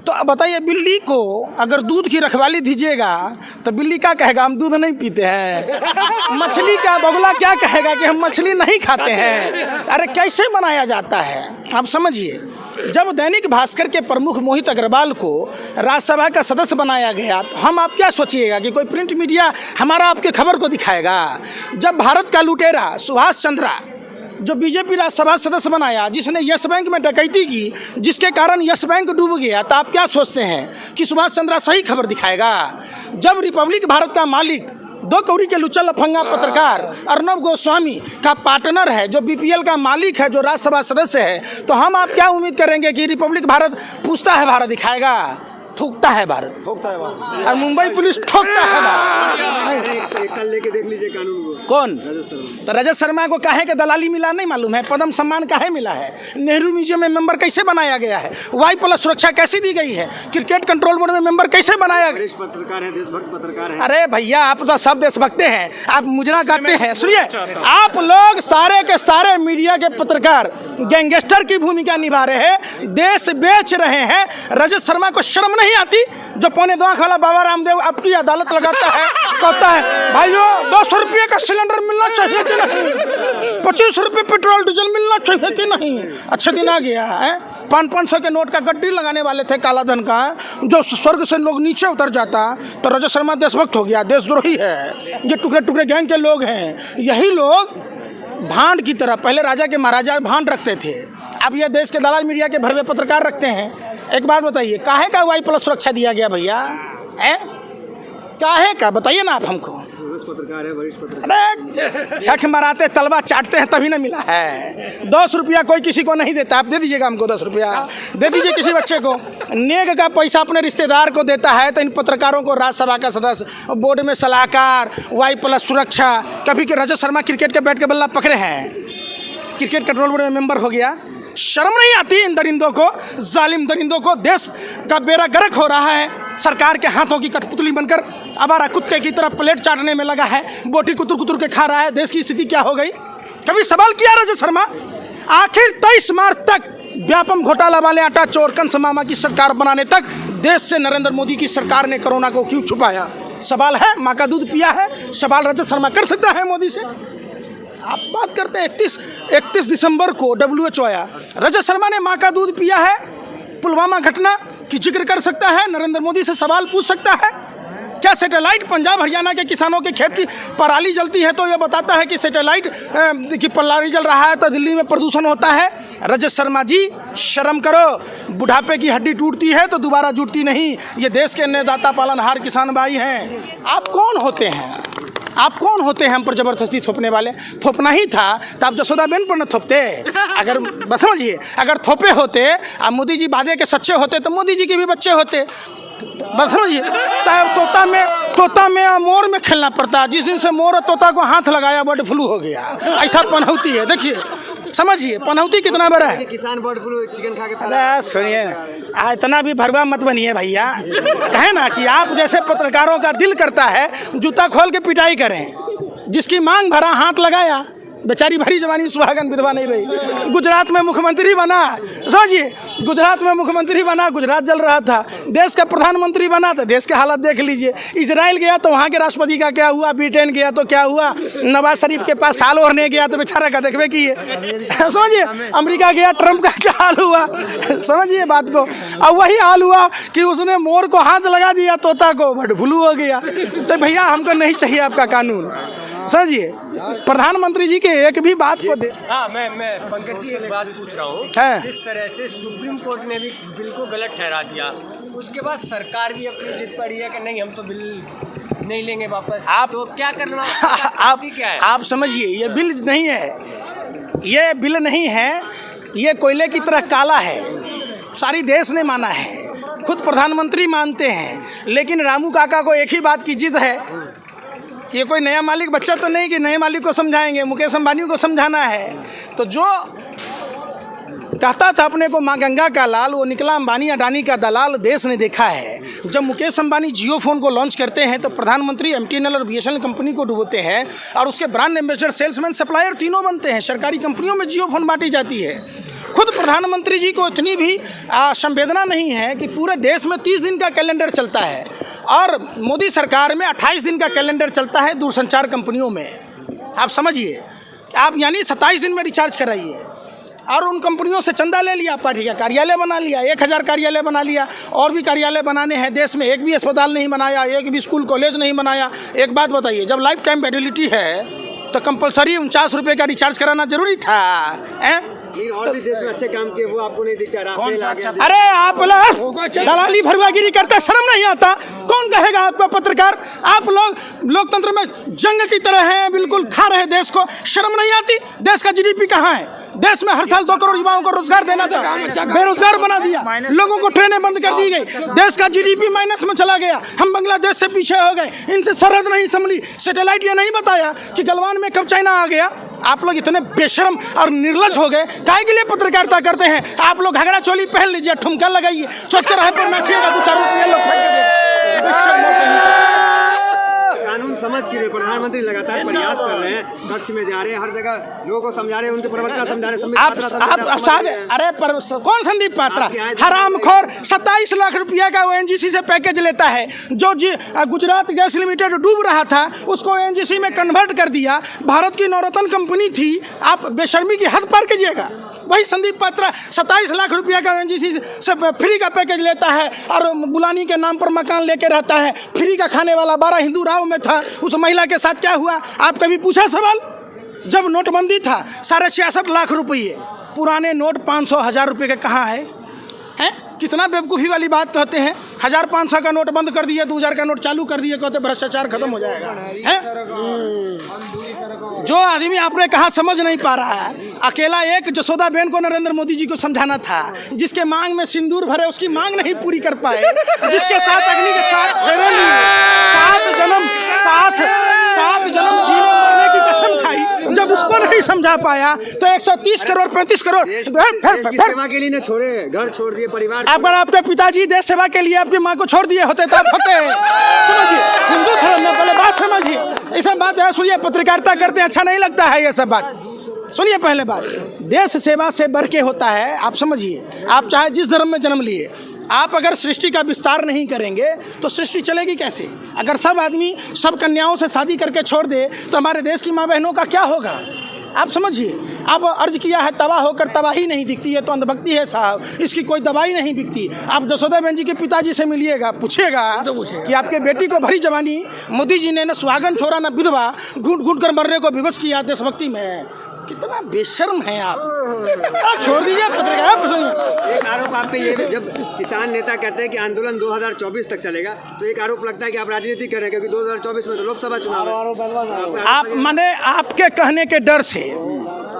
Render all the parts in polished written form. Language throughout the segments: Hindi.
तो अब बताइए, बिल्ली को अगर दूध की रखवाली दीजिएगा तो बिल्ली क्या कहेगा, हम दूध नहीं पीते हैं। मछली का बगुला क्या कहेगा कि हम मछली नहीं खाते हैं। अरे कैसे बनाया जाता है आप समझिए। जब दैनिक भास्कर के प्रमुख मोहित अग्रवाल को राज्यसभा का सदस्य बनाया गया तो हम आप क्या सोचिएगा कि कोई प्रिंट मीडिया हमारा आपके खबर को दिखाएगा। जब भारत का लुटेरा सुभाष चंद्रा जो बीजेपी राज्यसभा सदस्य बनाया, जिसने यस बैंक में डकैती की, जिसके कारण यस बैंक डूब गया, तो आप क्या सोचते हैं कि सुभाष चंद्रा सही खबर दिखाएगा। जब रिपब्लिक भारत का मालिक 2 कौड़ी के लुच्चा लफंगा पत्रकार अर्नब गोस्वामी का पार्टनर है, जो बीपीएल का मालिक है, जो राज्यसभा सदस्य है, तो हम आप क्या उम्मीद करेंगे कि रिपब्लिक भारत पूछता है भारत दिखाएगा। थूकता है भारत, ठोकता है भारत, और मुंबई पुलिस ठोकता है भारत। एक साल लेके देख लीजिए कानून को। कौन? तो रजत शर्मा को काहे के दलाली मिला नहीं मालूम है। पद्म सम्मान काहे मिला है। नेहरू म्यूजियम में मेंबर कैसे बनाया गया है। Y+ सुरक्षा कैसी दी गई है। क्रिकेट कंट्रोल बोर्ड में मेंबर कैसे बनाया गया। वरिष्ठ पत्रकार है, देशभक्त पत्रकार है। अरे भैया, आप तो सब देशभक्त हैं, आप मुजरा करते हैं। सुनिए, आप लोग सारे के सारे मीडिया के पत्रकार गैंगस्टर की भूमिका निभा रहे हैं, देश बेच रहे हैं। रजत शर्मा को शर्म नहीं आती जो 2.25 लाख वाला बाबा रामदेव आपकी अदालत लगाता है, कहता है भाइयों 200 रुपये का सिलेंडर मिलना चाहिए कि नहीं, 25 रुपये पेट्रोल डीजल मिलना चाहिए कि नहीं। अच्छा दिन आ गया है। 500 के नोट का गड्डी लगाने वाले थे काला धन का, जो स्वर्ग से लोग नीचे उतर जाता, तो रजत शर्मा देशभक्त हो गया, देशद्रोही है। ये टुकड़े टुकड़े गैंग के लोग हैं। यही लोग भांड की तरह पहले राजा के महाराजा भांड रखते थे, अब ये देश के दलाल मीडिया के भरवे पत्रकार रखते हैं। एक बात बताइए, काहे का Y+ सुरक्षा दिया गया भैया है? काहे का बताइए ना आप हमको। पत्रकार है, वरिष्ठ पत्रकार। अरे छक मराते तलवा चाटते हैं तभी ना मिला है। 10 रुपया कोई किसी को नहीं देता, आप दे दीजिएगा हमको 10 रुपया, दे दीजिए किसी बच्चे को। नेग का पैसा अपने रिश्तेदार को देता है, तो इन पत्रकारों को राज्यसभा का सदस्य, बोर्ड में सलाहकार, Y+ सुरक्षा। कभी के रजत शर्मा क्रिकेट के बैट के बल्ला पकड़े हैं, क्रिकेट कंट्रोल बोर्ड में मेंबर हो गया। शर्म नहीं आती इन दरिंदों को, जालिम दरिंदों को। देश का बेड़ा गर्क हो रहा है, सरकार के हाथों की कठपुतली बनकर आवारा कुत्ते की तरह प्लेट चाटने में लगा है, बोटी कुतुर कुतुर के खा रहा है। देश की स्थिति क्या हो गई, कभी सवाल किया रजत शर्मा? आखिर 23 मार्च तक व्यापम घोटाला वाले आटा चोर कंस मामा की सरकार बनाने तक देश से नरेंद्र मोदी की सरकार ने कोरोना को क्यों छुपाया? सवाल है। माँ का दूध पिया है, सवाल रजत शर्मा कर सकता है मोदी से। आप बात करते हैं 31 दिसंबर को WHO आया, रजत शर्मा ने माँ का दूध पिया है, पुलवामा घटना की जिक्र कर सकता है, नरेंद्र मोदी से सवाल पूछ सकता है क्या? सैटेलाइट पंजाब हरियाणा के किसानों के खेत की पराली जलती है तो ये बताता है कि सैटेलाइट की पराली जल रहा है तो दिल्ली में प्रदूषण होता है। रजत शर्मा जी शर्म करो, बुढ़ापे की हड्डी टूटती है तो दोबारा जुटती नहीं। ये देश के अन्नदाता पालनहार किसान भाई हैं। आप कौन होते हैं? आप कौन होते हैं हम पर जबरदस्ती थोपने वाले? थोपना ही था तो आप जसोदाबेन पर न थोपते। अगर बस समझिए, अगर थोपे होते, अब मोदी जी वादे के सच्चे होते तो मोदी जी के भी बच्चे होते। बस समझिए, तोता में और मोर में खेलना पड़ता। जिस दिन से मोर और तोता को हाथ लगाया बर्ड फ्लू हो गया। ऐसा पनौती है, देखिए समझिए पनौती कितना बड़ा है। किसान बर्ड फ्लू चिकन खा के। अरे सुनिए ना, इतना भी भरवा मत बनिए भैया। कहे ना कि आप जैसे पत्रकारों का दिल करता है जूता खोल के पिटाई करें। जिसकी मांग भरा हाथ लगाया, बेचारी भरी जवानी सुहागन विधवा नहीं रही। गुजरात में मुख्यमंत्री बना, समझिए गुजरात में मुख्यमंत्री बना, गुजरात जल रहा था। देश का प्रधानमंत्री बना तो देश के हालत देख लीजिए। इजराइल गया तो वहाँ के राष्ट्रपति का क्या हुआ, ब्रिटेन गया तो क्या हुआ, नवाज शरीफ के पास साल ओढ़ने गया तो बेचारा का देखबे की है। समझिए अमेरिका गया, ट्रंप का क्या हाल हुआ, समझिए बात को। अब वही हाल हुआ कि उसने मोर को हाथ लगा दिया, तोता को बर्ड फ्लू हो गया। तो भैया हमको नहीं चाहिए आपका कानून, समझिए। प्रधानमंत्री जी के एक भी बात को दे। हाँ, मैं पंकज जी एक बात पूछ रहा हूँ। जिस तरह से सुप्रीम कोर्ट ने भी बिल को गलत ठहरा दिया, उसके बाद सरकार भी अपनी जिद पड़ी है कि नहीं हम तो बिल नहीं लेंगे वापस। आप तो क्या करना क्या है? आप समझिए, ये बिल नहीं है, ये बिल नहीं है, ये कोयले की तरह काला है। सारी देश ने माना है, खुद प्रधानमंत्री मानते हैं। लेकिन रामू काका को एक ही बात की जिद है कि ये कोई नया मालिक बच्चा तो नहीं कि नए मालिक को समझाएंगे, मुकेश अंबानी को समझाना है। तो जो कहता था अपने को माँ गंगा का लाल, वो निकला अंबानी अडानी का दलाल। देश ने देखा है, जब मुकेश अंबानी जियो फ़ोन को लॉन्च करते हैं तो प्रधानमंत्री MTNL और BSNL कंपनी को डुबोते हैं और उसके ब्रांड एम्बेसडर, सेल्समैन, सप्लायर तीनों बनते हैं। सरकारी कंपनियों में जियो फ़ोन बांटी जाती है। खुद प्रधानमंत्री जी को इतनी भी संवेदना नहीं है कि पूरे देश में 30 दिन का कैलेंडर चलता है और मोदी सरकार में 28 दिन का कैलेंडर चलता है दूरसंचार कंपनियों में। आप समझिए, आप यानी 27 दिन में रिचार्ज कराइए और उन कंपनियों से चंदा ले लिया, पार्टी का कार्यालय बना लिया, 1000 कार्यालय बना लिया, और भी कार्यालय बनाने हैं देश में, एक भी अस्पताल नहीं बनाया, एक भी स्कूल कॉलेज नहीं बनाया। एक बात बताइए, जब लाइफ टाइम वैलिडिटी है तो कंपलसरी 49 रुपये का रिचार्ज कराना जरूरी था। और भी देश में अच्छे काम किए, वो आपको नहीं दिखता। राफेल आ गया। अरे आप लोग दलाली भरवागिरी करते, शर्म नहीं आता? कौन कहेगा आपको पत्रकार? आप लोग लोकतंत्र में जंग की तरह हैं, बिल्कुल खा रहे देश को। शर्म नहीं आती? देश का जीडीपी कहाँ है? देश में हर साल 2 करोड़ युवाओं को रोजगार देना था, बेरोजगार बना दिया, लोगों को ट्रेनें बंद कर दी गई, देश का जीडीपी माइनस में चला गया, हम बांग्लादेश से पीछे हो गए, इनसे सरहद नहीं संभली। सैटेलाइट ये नहीं बताया कि गलवान में कब चाइना आ गया। आप लोग इतने बेशर्म और निर्लज हो गए। काहे के लिए पत्रकारिता करते हैं? आप लोग घगड़ा चोली पहन लीजिए, ठुमका लगाइए, चौचराहे पर नाचिएगा, 2-4 रुपये लोग फेंक देंगे। कानून समझ के प्रधानमंत्री लगातार प्रयास कर रहे हैं, कक्ष में जा रहे हैं, हर जगह लोगों को समझा रहे हैं, उनके प्रवक्ता समझा रहे हैं। अरे कौन संदीप पात्रा? हरामखोर 27 लाख रुपया का ओएनजीसी से पैकेज लेता है। जो गुजरात गैस लिमिटेड डूब रहा था उसको ओएनजीसी में कन्वर्ट कर दिया। भारत की नवरत्न कंपनी थी। आप बेशर्मी की हद पार कीजिएगा। वही संदीप पात्रा 27 लाख रुपया का ओएनजीसी से फ्री का पैकेज लेता है और बुलानी के नाम पर मकान लेके रहता है। फ्री का खाने वाला 12 हिंदू राव में था। उस महिला के साथ क्या हुआ? आप कभी पूछा सवाल? जब नोटबंदी था 66.5 लाख रुपये, पुराने नोट 500-1000 रुपये के कहाँ है? कितना बेवकूफ़ी वाली बात कहते हैं। 1500 का नोट बंद कर दिए, 2000 का नोट चालू कर दिए, कहते भ्रष्टाचार खत्म हो जाएगा। जो आदमी आपने कहा समझ नहीं पा रहा है। अकेला एक जसोदा बेन को नरेंद्र मोदी जी को समझाना था, जिसके मांग में सिंदूर भरे, उसकी मांग नहीं पूरी कर पाए, जिसके साथ अग्नि के साथ फेरे लिए, 7 जन्म जीने मरने की कसम खाई, जब उसको नहीं समझा पाया तो 130 करोड़ 35 करोड़ सेवा के लिए न छोड़े, घर छोड़ दिए, परिवार। अगर आपके पिताजी देश सेवा के लिए आपकी माँ को छोड़ दिए होते तब होते। समझिए, हिंदू धर्म में पहले बात समझिए। ये सब बात है, सुनिए, पत्रकारिता करते अच्छा नहीं लगता है ये सब बात। सुनिए, पहले बात, देश सेवा से बढ़ के होता है। आप समझिए, आप चाहे जिस धर्म में जन्म लिए, आप अगर सृष्टि का विस्तार नहीं करेंगे तो सृष्टि चलेगी कैसे? अगर सब आदमी सब कन्याओं से शादी करके छोड़ दे तो हमारे देश की माँ बहनों का क्या होगा? आप समझिए। आप अर्ज किया है, तबाह होकर तबाही नहीं दिखती है तो अंधभक्ति है साहब, इसकी कोई दवाई नहीं बिकती। आप जसोदा बेन जी के पिताजी से मिलिएगा, पूछिएगा कि आपके बेटी को भरी जवानी मोदी जी ने न सुहागन छोड़ा न विधवा, घूट घूट कर मरने को विवश किया देशभक्ति में। कितना बेशर्म है आप। छोड़ दीजिए पत्रकार। सुनिए, एक आरोप आप पे ये, जब किसान नेता कहते हैं कि आंदोलन 2024 तक चलेगा, तो एक आरोप लगता है कि आप राजनीति कर रहे हैं, क्योंकि 2024 में तो लोकसभा चुनाव है। आप माने आपके कहने के डर से,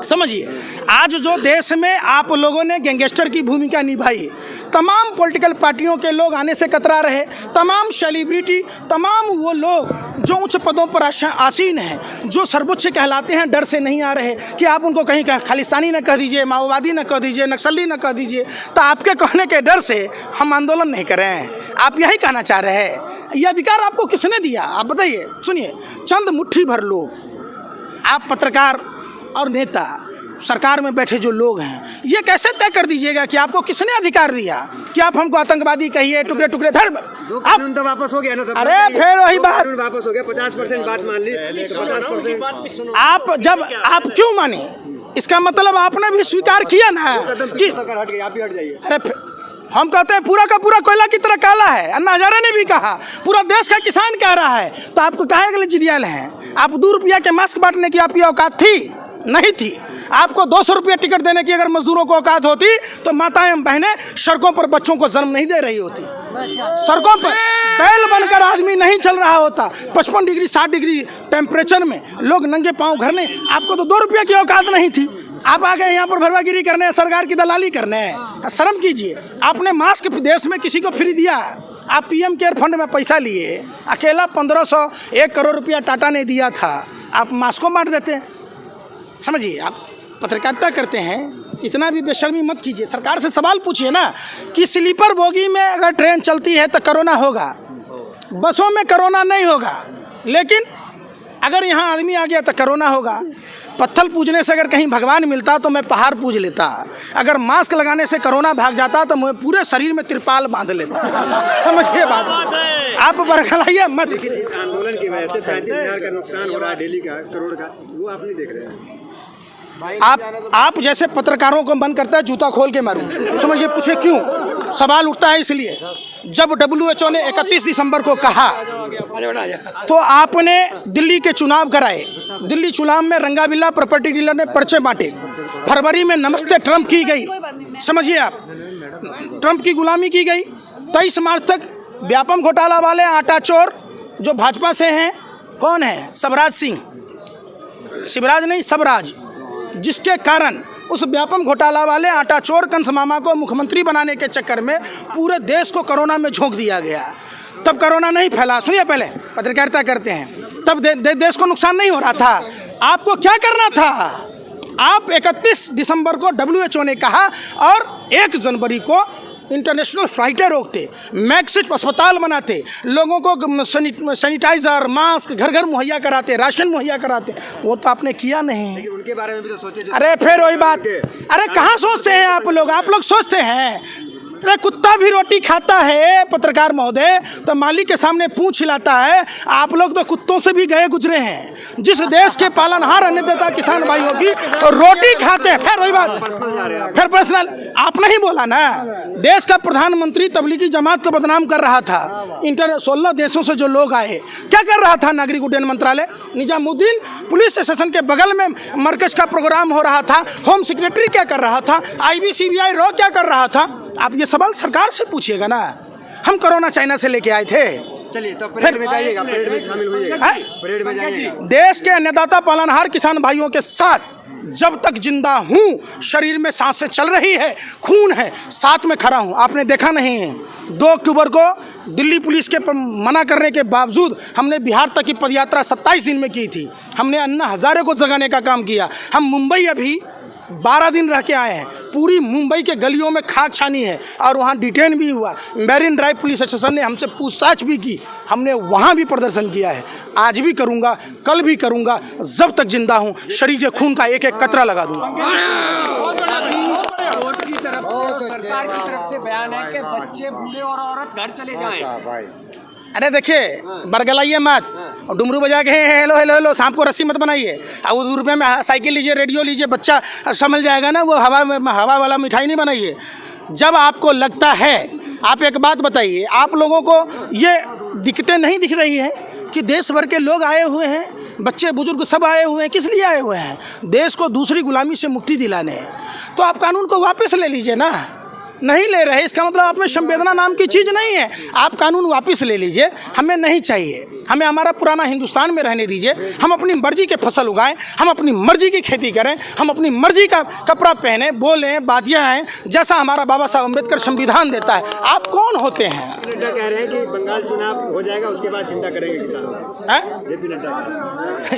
समझिए, आज जो देश में आप लोगों ने गैंगस्टर की भूमिका निभाई, तमाम पॉलिटिकल पार्टियों के लोग आने से कतरा रहे, तमाम सेलिब्रिटी, तमाम वो लोग जो उच्च पदों पर आसीन हैं, जो सर्वोच्च कहलाते हैं, डर से नहीं आ रहे कि आप उनको कहीं खालिस्तानी न कह दीजिए, माओवादी न कह दीजिए, नक्सली न कह दीजिए। तो आपके कहने के डर से हम आंदोलन नहीं कर रहे हैं। आप यही कहना चाह रहे हैं। ये अधिकार आपको किसने दिया? आप बताइए। सुनिए, चंद मुट्ठी भर लोग, आप पत्रकार और नेता, सरकार में बैठे जो लोग हैं, ये कैसे तय कर दीजिएगा कि आपको किसने अधिकार दिया कि आप हमको आतंकवादी कहिए, टुकड़े टुकड़े धर्म? कानून तो वापस हो गया ना। अरे फिर वही बात, वापस हो गया। 50% बात मान ली, 50%। आप क्यों माने? इसका मतलब आपने भी स्वीकार किया ना कि सरकार हट गई, आप भी हट जाइए। अरे हम कहते हैं पूरा का पूरा कोयला की तरह काला है। अन्ना हजारे ने भी कहा, पूरा देश का किसान कह रहा है, तो आपको काहे के लिए जिरियाल हैं? आप 2 रुपया के मास्क बांटने की आपकी औकात थी? नहीं थी। आपको 200 रुपया टिकट देने की अगर मजदूरों को औकात होती तो माताएं बहनें सड़कों पर बच्चों को जन्म नहीं दे रही होती। सड़कों पर बैल बनकर आदमी नहीं चल रहा होता। 55 डिग्री 60 डिग्री टेम्परेचर में लोग नंगे पाँव घर में। आपको तो 2 रुपया की औकात नहीं थी। आप आ गए यहाँ पर भरवागिरी करने, सरकार की दलाली करने। शर्म कीजिए। आपने मास्क देश में किसी को फ्री दिया? आप पीएम केयर फंड में पैसा लिए, अकेला 1500 1 करोड़ रुपया टाटा ने दिया था, आप मास्क को बांट देते हैं। समझिए, आप पत्रकारिता करते हैं, इतना भी बेशर्मी मत कीजिए। सरकार से सवाल पूछिए ना कि स्लीपर बोगी में अगर ट्रेन चलती है तो कोरोना होगा, बसों में कोरोना नहीं होगा, लेकिन अगर यहाँ आदमी आ गया तो कोरोना होगा। पत्थर पूजने से अगर कहीं भगवान मिलता तो मैं पहाड़ पूज लेता। अगर मास्क लगाने से कोरोना भाग जाता तो मैं पूरे शरीर में तिरपाल बांध लेता। समझिए बात, आप बरगलाइए मत। लेकिन इस आंदोलन की वजह से 35,000 का नुकसान हो रहा है डेली का, करोड़ का, वो आप नहीं देख रहे हैं। आप जैसे पत्रकारों को मन करता है जूता खोल के मारूं। समझिए, पूछे क्यों? सवाल उठता है इसलिए, जब WHO ने 31 दिसंबर को कहा तो आपने दिल्ली के चुनाव कराए। दिल्ली चुनाव में रंगाबिल्ला प्रॉपर्टी डीलर ने पर्चे बांटे। फरवरी में नमस्ते ट्रंप की गई। समझिए आप, ट्रंप की गुलामी की गई। 23 मार्च तक व्यापम घोटाला वाले आटा चोर जो भाजपा से हैं, कौन है? सबराज सिंह, शिवराज नहीं सबराज, जिसके कारण उस व्यापम घोटाला वाले आटा चोर कंस मामा को मुख्यमंत्री बनाने के चक्कर में पूरे देश को कोरोना में झोंक दिया गया। तब कोरोना नहीं फैला। सुनिए, पहले पत्रकारिता करते हैं, तब देश को नुकसान नहीं हो रहा था। आपको क्या करना था? आप 31 दिसंबर को WHO ने कहा और 1 जनवरी को इंटरनेशनल फ्लाइटें रोकते, मैक्सिट अस्पताल बनाते, लोगों को सैनिटाइजर मास्क घर घर मुहैया कराते, राशन मुहैया कराते। वो तो आपने किया नहीं। उनके बारे में भी तो सोचे। अरे फिर वही बात, अरे कहाँ सोचते हैं आप लोग सोचते हैं? अरे कुत्ता भी रोटी खाता है पत्रकार महोदय, तो मालिक के सामने पूंछ हिलाता है। आप लोग तो कुत्तों से भी गए गुजरे हैं। जिस देश के पालनहार अन्नदाता किसान भाइयों की रोटी खाते हैं। फिर वही बात, फिर पर्सनल आप नहीं बोला ना। देश का प्रधानमंत्री तबलीगी जमात को बदनाम कर रहा था। 16 देशों से जो लोग आए, क्या कर रहा था? नागरिक उड्डयन मंत्रालय, निजामुद्दीन पुलिस स्टेशन के बगल में मरकज का प्रोग्राम हो रहा था। होम सेक्रेटरी क्या कर रहा था? IB CBI रॉ क्या कर रहा था? आप ये सवाल सरकार से पूछिएगा ना। हम कोरोना चाइना से लेके आए थे। चलिए, तो परेड में जाइएगा, परेड में शामिल होइएगा, परेड में जाइएगा। देश के अन्नदाता पालनहार किसान भाइयों के साथ जब तक जिंदा हूँ, शरीर में सांसें चल रही है, खून है, साथ में खड़ा हूँ। आपने देखा नहीं, 2 अक्टूबर को दिल्ली पुलिस के मना करने के बावजूद हमने बिहार तक की पदयात्रा 27 दिन में की थी। हमने अन्ना हजारे को जगाने का काम किया। हम मुंबई अभी 12 दिन रह के आए हैं। पूरी मुंबई के गलियों में खाक छानी है और वहाँ डिटेन भी हुआ। मैरिन ड्राइव पुलिस स्टेशन ने हमसे पूछताछ भी की। हमने वहाँ भी प्रदर्शन किया है। आज भी करूँगा, कल भी करूँगा, जब तक जिंदा हूँ शरीर के खून का एक एक कतरा लगा दूँगा। कोर्ट की तरफ से और सरकार की तरफ से बयान है कि बच्चे, बूढ़े और औरत घर चले जाएं। अरे देखिए, बरगलाइए मत और डुमरू बजा के हेलो हेलो हेलो, सांप को रस्सी मत बनाइए। अब 2 रुपये में साइकिल लीजिए, रेडियो लीजिए, बच्चा समझ जाएगा ना। वो हवा वाला मिठाई नहीं बनाइए। जब आपको लगता है, आप एक बात बताइए, आप लोगों को ये दिक्कतें नहीं दिख रही हैं कि देश भर के लोग आए हुए हैं, बच्चे बुजुर्ग सब आए हुए हैं। किस लिए आए हुए हैं? देश को दूसरी गुलामी से मुक्ति दिलाने। तो आप कानून को वापस ले लीजिए ना। नहीं ले रहे, इसका मतलब आप में संवेदना नाम की चीज़ नहीं है। आप कानून वापस ले लीजिए, हमें नहीं चाहिए। हमें हमारा पुराना हिंदुस्तान में रहने दीजिए। हम अपनी मर्जी के फसल उगाएं, हम अपनी मर्जी की खेती करें, हम अपनी मर्जी का कपड़ा पहने, बोलें, बातियाँ आएँ, जैसा हमारा बाबा साहब अम्बेडकर संविधान देता है। आप कौन होते हैं? नड्डा कह रहे हैं कि बंगाल चुनाव हो जाएगा, उसके बाद चिंता करेंगे किसानों।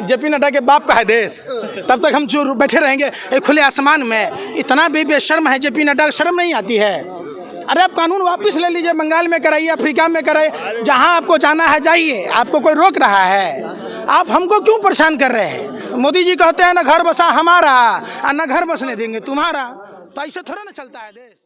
JP नड्डा के बाप का है देश, तब तक हम जो बैठे रहेंगे एक खुले आसमान में। इतना भी बेशर्म है JP नड्डा, शर्म नहीं आती है? अरे आप कानून वापस ले लीजिए, बंगाल में कराइए, अफ्रीका में कराइए, जहां आपको जाना है जाइए। आपको कोई रोक रहा है? आप हमको क्यों परेशान कर रहे हैं? मोदी जी कहते हैं ना घर बसा हमारा और ना घर बसने देंगे तुम्हारा। तो ऐसे थोड़ा ना चलता है देश।